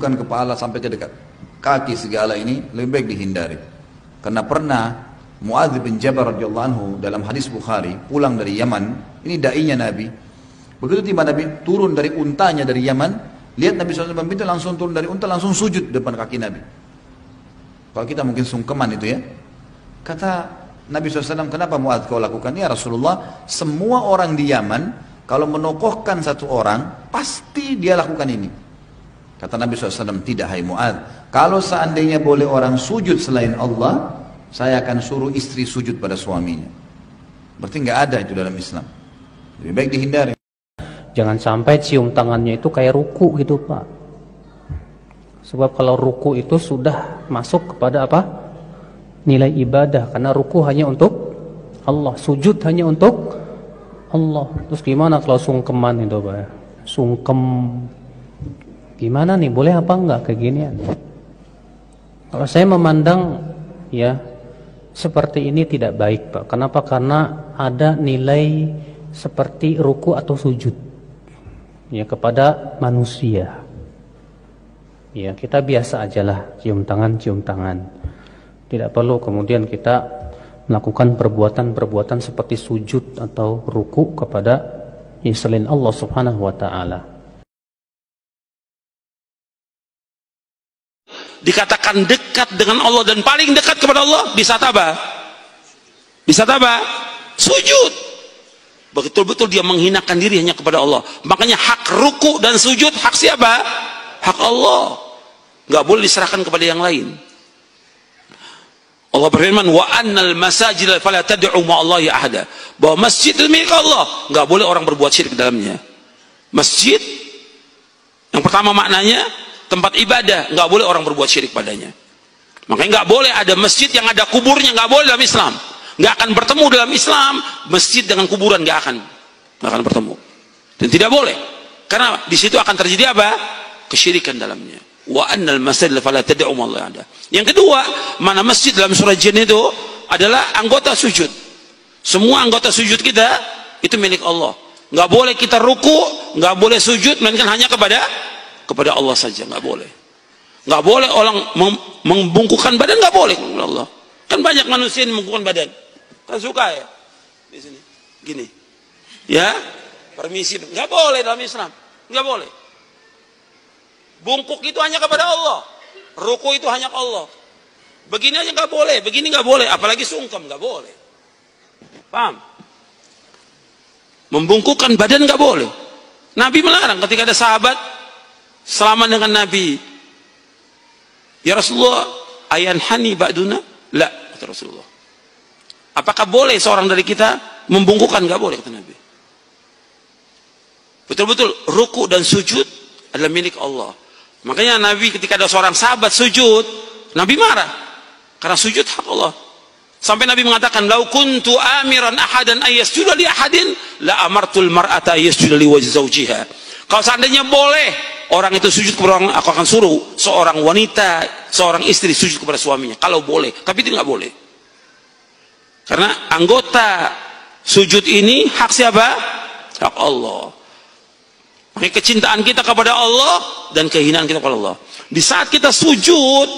menundukkan kepala sampai ke dekat kaki, segala ini lebih baik dihindari. Karena pernah Muadz bin Jabal radhiyallahu anhu dalam hadis Bukhari pulang dari Yaman, ini dai-nya Nabi. Begitu tiba Nabi turun dari untanya dari Yaman, lihat Nabi SAW itu langsung turun dari unta, langsung sujud depan kaki Nabi. Kalau kita mungkin sungkeman itu ya. Kata Nabi SAW, kenapa Muadz kau lakukan? Ya Rasulullah, semua orang di Yaman kalau menokohkan satu orang, pasti dia lakukan ini. Kata Nabi SAW, tidak hai Muadz, kalau seandainya boleh orang sujud selain Allah, saya akan suruh istri sujud pada suaminya. Berarti nggak ada itu dalam Islam. Lebih baik dihindari. Jangan sampai cium tangannya itu kayak ruku gitu Pak. Sebab kalau ruku itu sudah masuk kepada apa? Nilai ibadah. Karena ruku hanya untuk Allah, sujud hanya untuk Allah. Terus gimana kalau sungkeman itu Pak? Sungkem. Gimana nih, boleh apa enggak kayak ginian? Kalau saya memandang ya seperti ini tidak baik Pak. Kenapa? Karena ada nilai seperti ruku atau sujud ya kepada manusia. Ya kita biasa ajalah cium tangan. Tidak perlu kemudian kita melakukan perbuatan-perbuatan seperti sujud atau ruku kepada selain Allah Subhanahu wa taala. Dikatakan dekat dengan Allah dan paling dekat kepada Allah di saat apa? Di saat apa? Sujud. Betul-betul dia menghinakan diri hanya kepada Allah. Makanya hak ruku dan sujud hak siapa? Hak Allah. Nggak boleh diserahkan kepada yang lain. Allah berfirman, wa annal masajida fala tad'u ma'allahi ahada. Bahwa masjid itu milik Allah, nggak boleh orang berbuat syirik di dalamnya. Masjid yang pertama maknanya tempat ibadah, nggak boleh orang berbuat syirik padanya. Makanya nggak boleh ada masjid yang ada kuburnya, nggak boleh dalam Islam. Nggak akan bertemu dalam Islam masjid dengan kuburan, nggak akan bertemu. Dan tidak boleh, karena di situ akan terjadi apa? Kesyirikan dalamnya. Wa annal masajid fala tad'u ma'allahi ahada. Yang kedua, mana masjid dalam surah Jin itu adalah anggota sujud. Semua anggota sujud kita itu milik Allah. Nggak boleh kita ruku, nggak boleh sujud, melainkan hanya kepada Allah saja, nggak boleh. Nggak boleh orang membungkukkan badan, nggak boleh kepada Allah. Kan banyak manusia yang membungkukkan badan. Kan suka ya di sini, gini, ya, permisi, nggak boleh dalam Islam, nggak boleh. Bungkuk itu hanya kepada Allah, ruku itu hanya Allah. Begini aja nggak boleh, begini nggak boleh, apalagi sungkem nggak boleh. Paham? Membungkukkan badan nggak boleh. Nabi melarang ketika ada sahabat selama dengan Nabi. Ya Rasulullah, ayan hani ba'duna? La, kata Rasulullah. Apakah boleh seorang dari kita membungkukkan? Nggak boleh, kata Nabi. Betul-betul ruku dan sujud adalah milik Allah. Makanya Nabi ketika ada seorang sahabat sujud, Nabi marah karena sujud hak Allah. Sampai Nabi mengatakan, "Lau kuntu amiran ahadan ayyasjuda li ahadin la amartul mar'ata ayyasjuda li wajhi zawjiha." Kalau seandainya boleh orang itu sujud kepada orang, aku akan suruh seorang wanita, seorang istri sujud kepada suaminya. Kalau boleh, tapi itu nggak boleh. Karena anggota sujud ini hak siapa? Hak Allah. Makanya kecintaan kita kepada Allah dan kehinaan kita kepada Allah. Di saat kita sujud,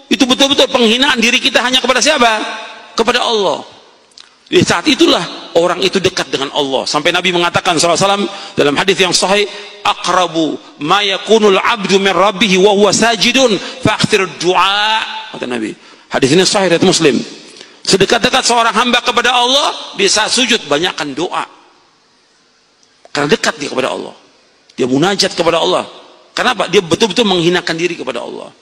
itu betul-betul penghinaan diri kita hanya kepada siapa? Kepada Allah. Di saat itulah orang itu dekat dengan Allah. Sampai Nabi mengatakan SAW dalam hadis yang sahih, aqrabu ma yakunul abdu min rabbih wa huwa sajidun fa'khir du'a, kata Nabi. Hadis ini sahih riwayat Muslim. Sedekat-dekat seorang hamba kepada Allah di saat sujud, banyakkan doa. Karena dekat dia kepada Allah. Dia munajat kepada Allah. Kenapa? Dia betul-betul menghinakan diri kepada Allah.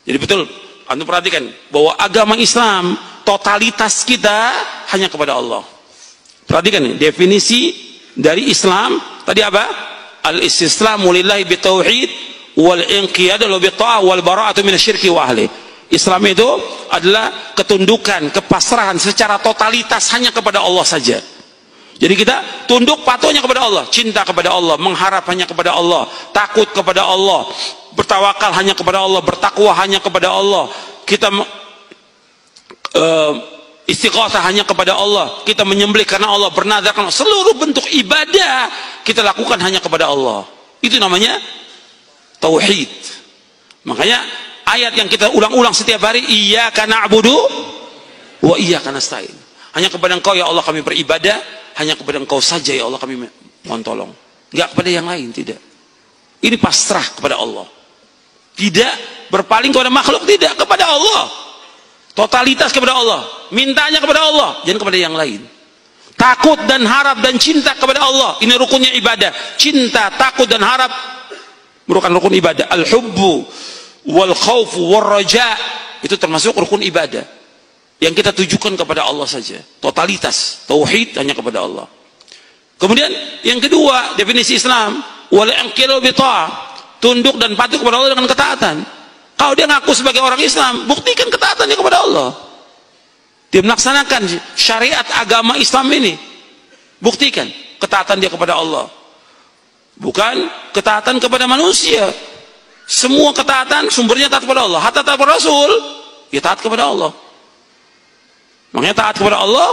Jadi betul, antum perhatikan bahwa agama Islam totalitas kita hanya kepada Allah. Perhatikan nih, definisi dari Islam tadi apa? Al-istislamu lillahi bitauhid wal inqiyadu bi ta'ah wal bara'atu minasyirki wa ahli. Islam itu adalah ketundukan, kepasrahan secara totalitas hanya kepada Allah saja. Jadi kita tunduk patuhnya kepada Allah, cinta kepada Allah, mengharap hanya kepada Allah, takut kepada Allah, bertawakal hanya kepada Allah, bertakwa hanya kepada Allah. Kita istighosah hanya kepada Allah, kita menyembelih karena Allah, bernazar karena Allah. Seluruh bentuk ibadah kita lakukan hanya kepada Allah. Itu namanya tauhid. Makanya ayat yang kita ulang-ulang setiap hari, iyyaka na'budu wa iyyaka nasta'in. Hanya kepada Engkau ya Allah kami beribadah, hanya kepada Engkau saja ya Allah kami mohon tolong. Enggak kepada yang lain, tidak. Ini pasrah kepada Allah. Tidak berpaling kepada makhluk, tidak, kepada Allah. Totalitas kepada Allah. Mintanya kepada Allah, jangan kepada yang lain. Takut dan harap dan cinta kepada Allah. Ini rukunnya ibadah. Cinta, takut dan harap merupakan rukun ibadah. Al-hubbu wal khawfu wal raja, itu termasuk rukun ibadah yang kita tujukan kepada Allah saja. Totalitas, tauhid hanya kepada Allah. Kemudian yang kedua, definisi Islam, wal inqiyadu bi ta'ah, tunduk dan patuh kepada Allah dengan ketaatan. Kalau dia ngaku sebagai orang Islam, buktikan ketaatannya kepada Allah. Dia melaksanakan syariat agama Islam ini, buktikan ketaatan dia kepada Allah, bukan ketaatan kepada manusia. Semua ketaatan sumbernya taat kepada Allah. Hatta taat kepada Rasul, ya taat kepada Allah. Makanya taat kepada Allah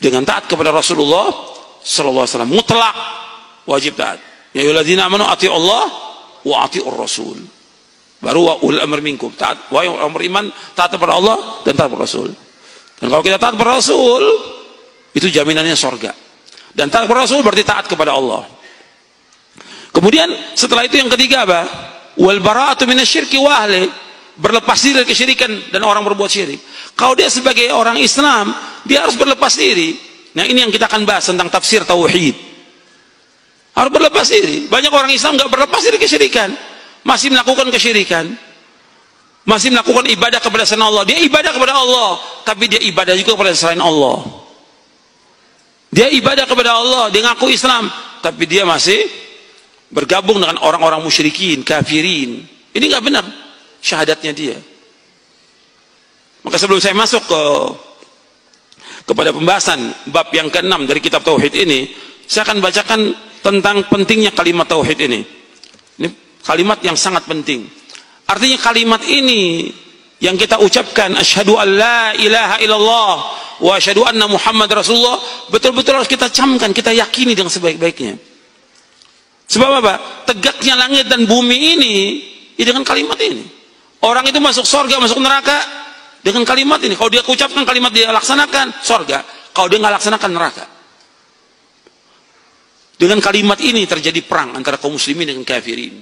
dengan taat kepada Rasulullah sallallahu alaihi wasallam, mutlak wajib taat. Ya ayyuhalladzina amanu atii'u Allah wa atii'ur Rasul. Baru wa ulul amri minkum, taat wahai orang beriman, taat kepada Allah dan taat kepada Rasul. Dan kalau kita taat kepada Rasul, itu jaminannya surga. Dan taat kepada Rasul berarti taat kepada Allah. Kemudian setelah itu yang ketiga apa? Wal bara'atu minasyirki wa ahli, berlepas diri dari kesyirikan dan orang berbuat syirik. Kalau dia sebagai orang Islam, dia harus berlepas diri. Nah, ini yang kita akan bahas tentang tafsir tauhid. Harus berlepas diri. Banyak orang Islam nggak berlepas diri kesyirikan, masih melakukan kesyirikan, masih melakukan ibadah kepada selain Allah. Dia ibadah kepada Allah, tapi dia ibadah juga kepada selain Allah. Dia ibadah kepada Allah, dia ngaku Islam, tapi dia masih bergabung dengan orang-orang musyrikin, kafirin. Ini nggak benar syahadatnya dia. Maka sebelum saya masuk kepada pembahasan bab yang ke-6 dari kitab tauhid ini, saya akan bacakan tentang pentingnya kalimat tauhid ini. Ini kalimat yang sangat penting. Artinya kalimat ini yang kita ucapkan, asyhadu an la ilaha illallah wa asyhadu anna Muhammad Rasulullah, betul-betul harus kita camkan, kita yakini dengan sebaik-baiknya. Sebab apa? Tegaknya langit dan bumi ini ya dengan kalimat ini. Orang itu masuk surga, masuk neraka dengan kalimat ini. Kalau dia ucapkan kalimat, dia laksanakan, surga. Kalau dia nggak laksanakan, neraka. Dengan kalimat ini terjadi perang antara kaum muslimin dengan kafirin.